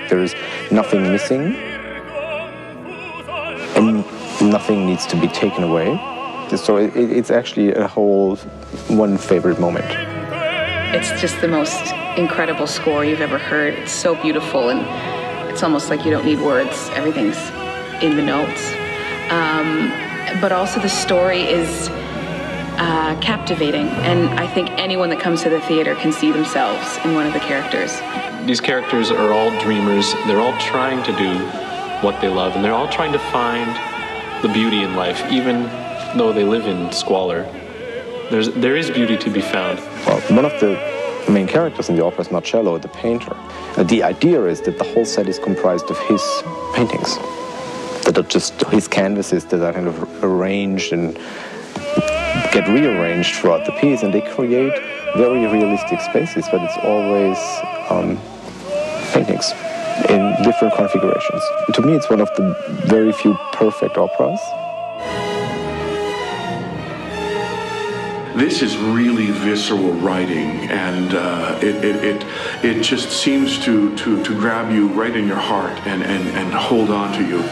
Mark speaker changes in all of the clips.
Speaker 1: There is nothing missing, and nothing needs to be taken away. So it's actually a whole one favorite moment.
Speaker 2: It's just the most incredible score you've ever heard. It's so beautiful, and it's almost like you don't need words. Everything's in the notes. But also the story is captivating, and I think anyone that comes to the theater can see themselves in one of the characters.
Speaker 3: These characters are all dreamers. They're all trying to do what they love, and they're all trying to find the beauty in life, even though they live in squalor. There is beauty to be found.
Speaker 1: Well, one of the main characters in the opera is Marcello, the painter. The idea is that the whole set is comprised of his paintings, that are just his canvases that are kind of arranged and get rearranged throughout the piece, and they create very realistic spaces, but it's always paintings in different configurations. To me, it's one of the very few perfect operas.
Speaker 4: This is really visceral writing, and it just seems to grab you right in your heart and hold on to you.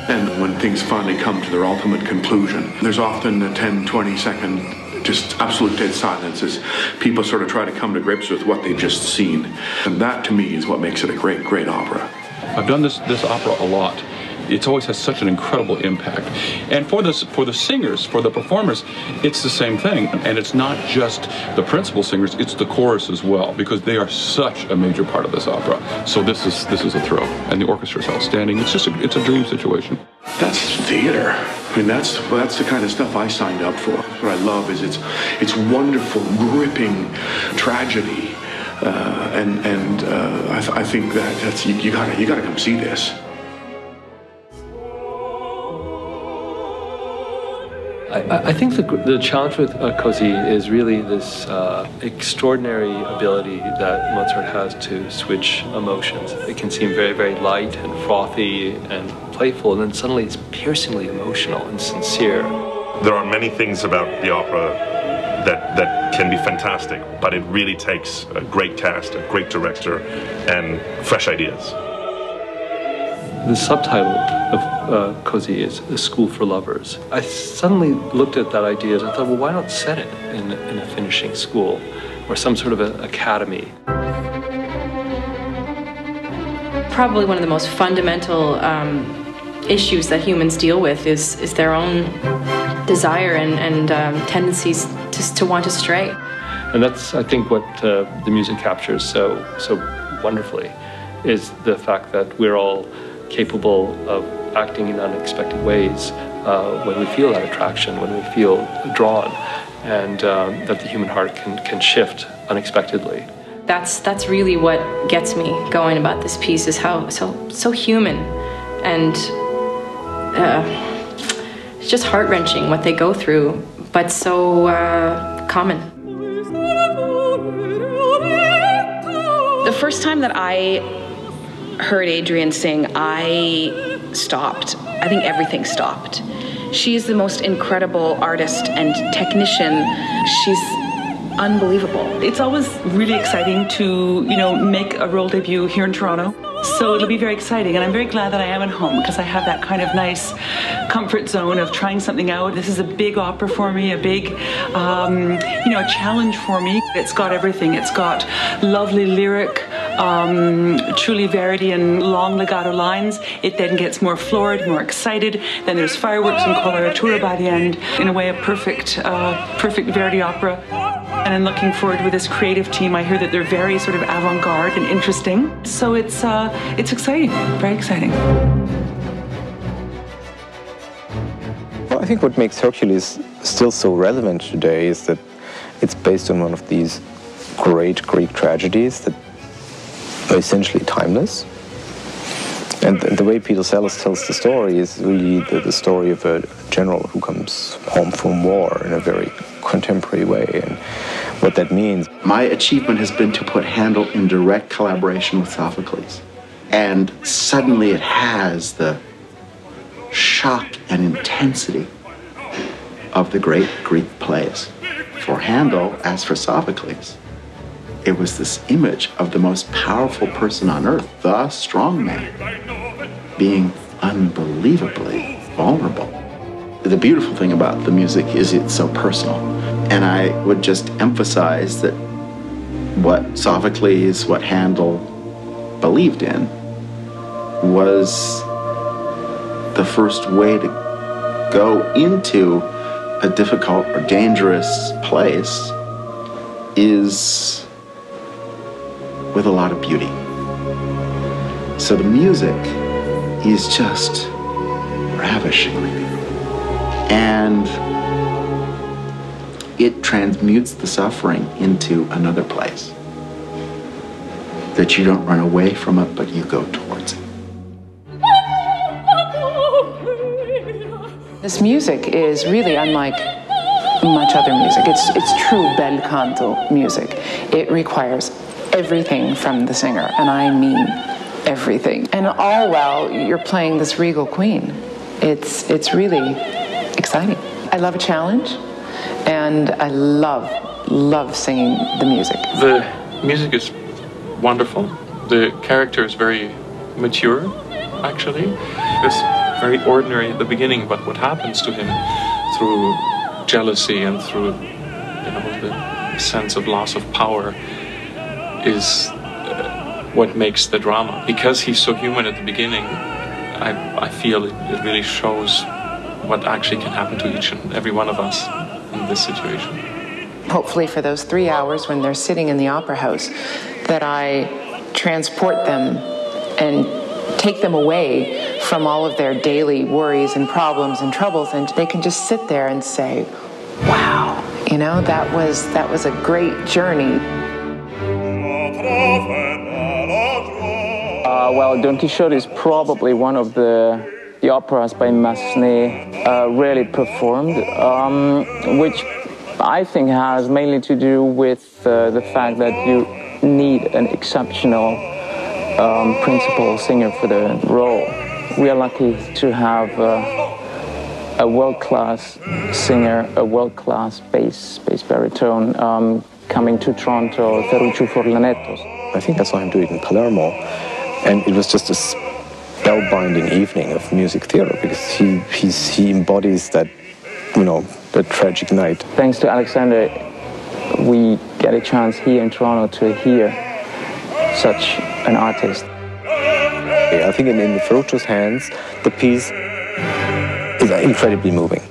Speaker 4: And when things finally come to their ultimate conclusion, there's often a 10, 20-second just absolute dead silence as people sort of try to come to grips with what they've just seen. And that, to me, is what makes it a great, great opera.
Speaker 5: I've done this opera a lot. It's always has such an incredible impact. And for the singers, for the performers, it's the same thing. And it's not just the principal singers, it's the chorus as well, because they are such a major part of this opera. So this is a thrill. And the orchestra is outstanding. It's a dream situation.
Speaker 4: That's theater. I mean, that's the kind of stuff I signed up for. What I love is it's wonderful, gripping tragedy. I think that's you gotta come see this.
Speaker 6: I think the challenge with Così is really this extraordinary ability that Mozart has to switch emotions. It can seem very, very light and frothy and playful, and then suddenly it's piercingly emotional and sincere.
Speaker 7: There are many things about the opera that can be fantastic, but it really takes a great cast, a great director, and fresh ideas.
Speaker 6: The subtitle of Così is A School for Lovers. I suddenly looked at that idea and I thought, well, why not set it in a finishing school or some sort of an academy?
Speaker 8: Probably one of the most fundamental issues that humans deal with is their own desire and tendencies to want to stray.
Speaker 6: And that's, I think, what the music captures so wonderfully, is the fact that we're all capable of acting in unexpected ways when we feel that attraction, when we feel drawn, and that the human heart can shift unexpectedly.
Speaker 8: That's really what gets me going about this piece, is how so human, and it's just heart-wrenching what they go through, but so common.
Speaker 2: The first time that I heard Adrianne sing, I stopped. I think everything stopped. She is the most incredible artist and technician. She's unbelievable.
Speaker 9: It's always really exciting to, make a role debut here in Toronto. So it'll be very exciting, and I'm very glad that I am at home, because I have that kind of nice comfort zone of trying something out. This is a big opera for me, a big, a challenge for me. It's got everything. It's got lovely lyric, truly Verdian long legato lines. It then gets more florid, more excited. Then there's fireworks and coloratura by the end. In a way, a perfect Verdi opera. And I'm looking forward with this creative team. I hear that they're very sort of avant-garde and interesting. So it's exciting, very exciting.
Speaker 1: Well, I think what makes Hercules still so relevant today is that it's based on one of these great Greek tragedies that are essentially timeless. And the way Peter Sellers tells the story is really the story of a general who comes home from war in a very contemporary way, and what that means.
Speaker 10: My achievement has been to put Handel in direct collaboration with Sophocles. And suddenly it has the shock and intensity of the great Greek plays. For Handel, as for Sophocles, it was this image of the most powerful person on earth, the strong man, being unbelievably vulnerable. The beautiful thing about the music is it's so personal. And I would just emphasize that what Sophocles, what Handel believed in was the first way to go into a difficult or dangerous place is with a lot of beauty. So the music is just ravishingly beautiful. And it transmutes the suffering into another place. That you don't run away from it, but you go towards it.
Speaker 11: This music is really unlike much other music. It's true bel canto music. It requires everything from the singer, and I mean everything. And all while you're playing this regal queen. It's really exciting. I love a challenge, and I love singing the music.
Speaker 6: The music is wonderful. The character is very mature, actually. It's very ordinary at the beginning, but what happens to him through jealousy and through, the sense of loss of power is what makes the drama. Because he's so human at the beginning, I feel it really shows what actually can happen to each and every one of us in this situation.
Speaker 11: Hopefully for those 3 hours when they're sitting in the opera house, that I transport them and take them away from all of their daily worries and problems and troubles, and they can just sit there and say, wow, that was a great journey.
Speaker 12: Well, Don Quixote is probably one of the operas by Massenet rarely performed, which I think has mainly to do with the fact that you need an exceptional principal singer for the role. We are lucky to have a world-class singer, a world-class bass baritone coming to Toronto, Ferruccio Furlanetto.
Speaker 1: I think I saw him do it in Palermo, and it was just a spellbinding evening of music theater because he embodies that, the tragic night.
Speaker 12: Thanks to Alexander, we get a chance here in Toronto to hear such an artist.
Speaker 1: I think in Ferruccio's hands, the piece is incredibly moving.